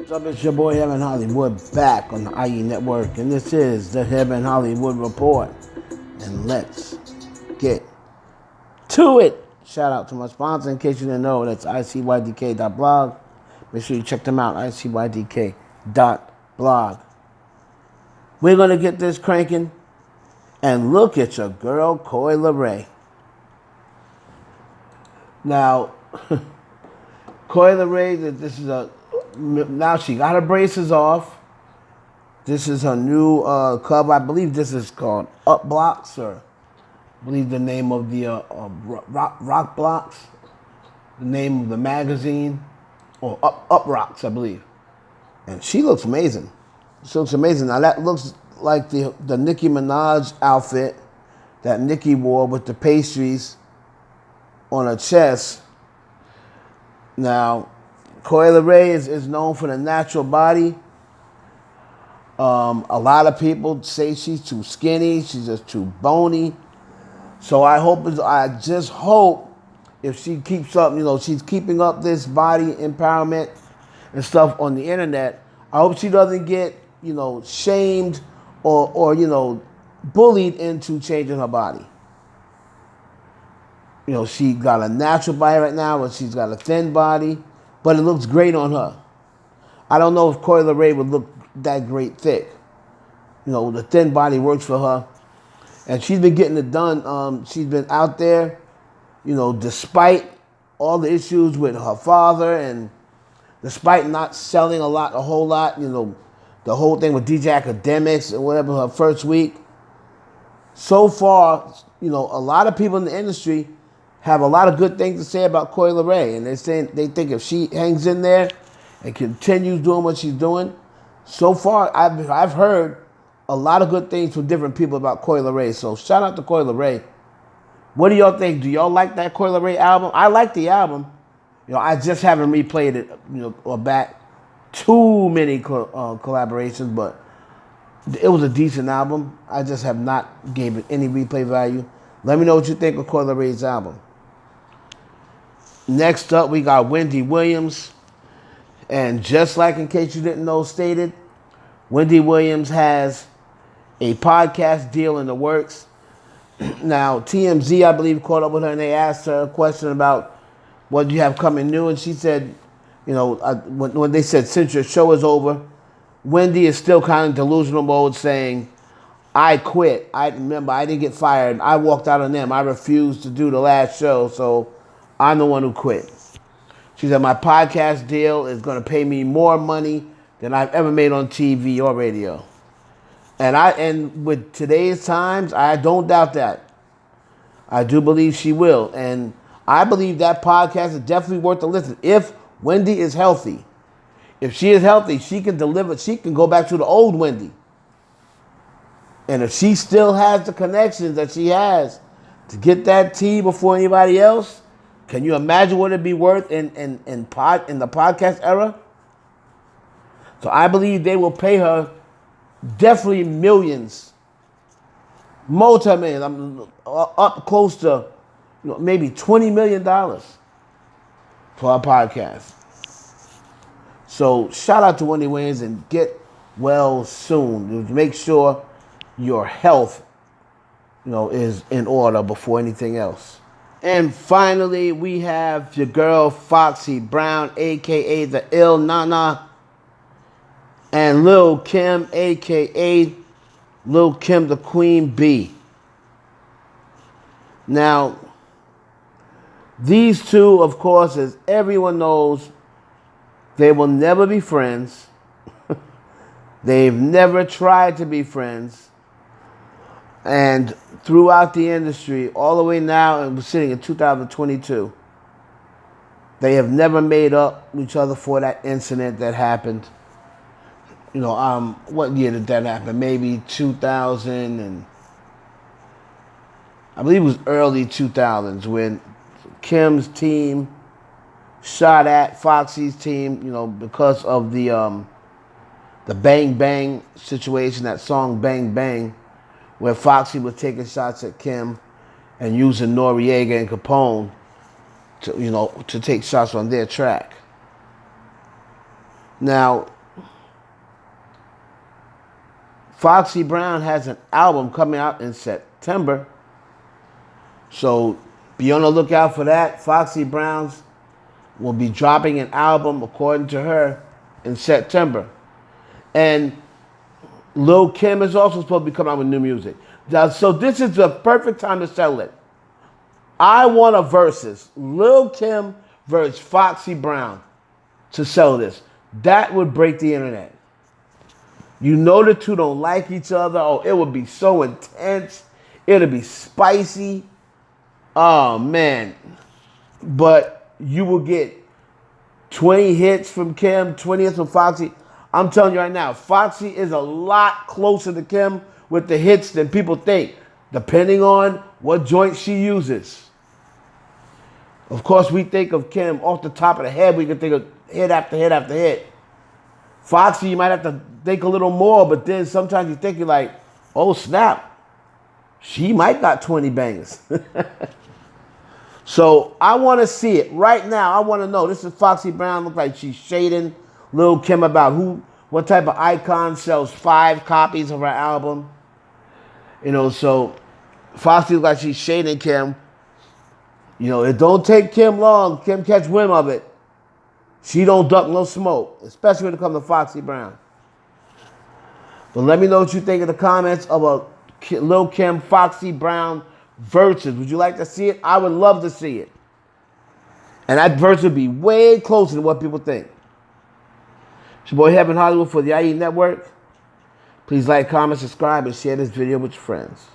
What's up? It's your boy Heaven Hollywood back on the IE Network, and this is the Heaven Hollywood Report. And let's get to it. Shout out to my sponsor. In case you didn't know, that's icydk.blog. Make sure you check them out, icydk.blog. We're going to get this cranking, and look at your girl, Coi Leray. Now, Coi Leray, this is now she got her braces off. This is her new club. I believe this is called Up Blocks, or I believe the name of the Rock Blocks, the name of the magazine, or Up Rocks, I believe. And she looks amazing. She looks amazing. Now that looks like the Nicki Minaj outfit that Nicki wore with the pastries on her chest. Now, Coi Leray is known for the natural body. A lot of people say she's too skinny. She's just too bony. So I just hope if she keeps up, she's keeping up this body empowerment and stuff on the internet. I hope she doesn't get, shamed or bullied into changing her body. She got a natural body right now, but she's got a thin body, but it looks great on her. I don't know if Coi Leray would look that great thick. The thin body works for her. And she's been getting it done. She's been out there, despite all the issues with her father and despite not selling a whole lot, the whole thing with DJ Academics and whatever her first week. So far, a lot of people in the industry have a lot of good things to say about Coi Leray, and they think if she hangs in there and continues doing what she's doing, so far I've heard a lot of good things from different people about Coi Leray. So shout out to Coi Leray. What do y'all think? Do y'all like that Coi Leray album? I like the album. I just haven't replayed it, or back too many collaborations, but it was a decent album. I just have not gave it any replay value. Let me know what you think of Coi Leray's album. Next up, we got Wendy Williams. And just like in case you didn't know stated, Wendy Williams has a podcast deal in the works. Now, TMZ, I believe, caught up with her and they asked her a question about what you have coming new. And she said, when they said, since your show is over, Wendy is still kind of delusional mode saying, I quit. I didn't get fired. I walked out on them. I refused to do the last show, so I'm the one who quit. She said, my podcast deal is going to pay me more money than I've ever made on TV or radio. And with today's times, I don't doubt that. I do believe she will. And I believe that podcast is definitely worth a listen. If Wendy is healthy, if she is healthy, she can deliver. She can go back to the old Wendy. And if she still has the connections that she has to get that tea before anybody else, can you imagine what it'd be worth in the podcast era? So I believe they will pay her definitely millions, multi-millions, up close to maybe $20 million for our podcast. So shout out to Wendy Williams and get well soon. Make sure your health, is in order before anything else. And finally, we have your girl Foxy Brown, a.k.a. the Ill Nana, and Lil Kim, a.k.a. Lil Kim the Queen Bee. Now, these two, of course, as everyone knows, they will never be friends. They've never tried to be friends. And throughout the industry, all the way now, and we're sitting in 2022, they have never made up with each other for that incident that happened. What year did that happen? Maybe 2000, and I believe it was early 2000s when Kim's team shot at Foxy's team, because of the Bang Bang situation, that song Bang Bang, where Foxy was taking shots at Kim and using Noriega and Capone to take shots on their track. Now, Foxy Brown has an album coming out in September. So be on the lookout for that. Foxy Brown's will be dropping an album, according to her, in September. And Lil Kim is also supposed to be coming out with new music. So this is the perfect time to sell it. I want a versus. Lil Kim versus Foxy Brown to sell this. That would break the internet. You know the two don't like each other. Oh, it would be so intense. It would be spicy. Oh, man. But you will get 20 hits from Kim, 20 hits from Foxy. I'm telling you right now, Foxy is a lot closer to Kim with the hits than people think, depending on what joint she uses. Of course, we think of Kim off the top of the head. We can think of hit after hit after hit. Foxy, you might have to think a little more, but then sometimes you think you're like, oh, snap. She might got 20 bangers. So I want to see it right now. I want to know. This is Foxy Brown. Looks like she's shading Lil Kim about what type of icon sells 5 copies of her album. You know, so Foxy looks like she's shading Kim. You know, it don't take Kim long. Kim catch wind of it. She don't duck no smoke, especially when it comes to Foxy Brown. But let me know what you think in the comments about Lil Kim, Foxy Brown versus. Would you like to see it? I would love to see it. And that verse would be way closer than what people think. It's your boy Heaven Hollywood for the IE Network. Please like, comment, subscribe, and share this video with your friends.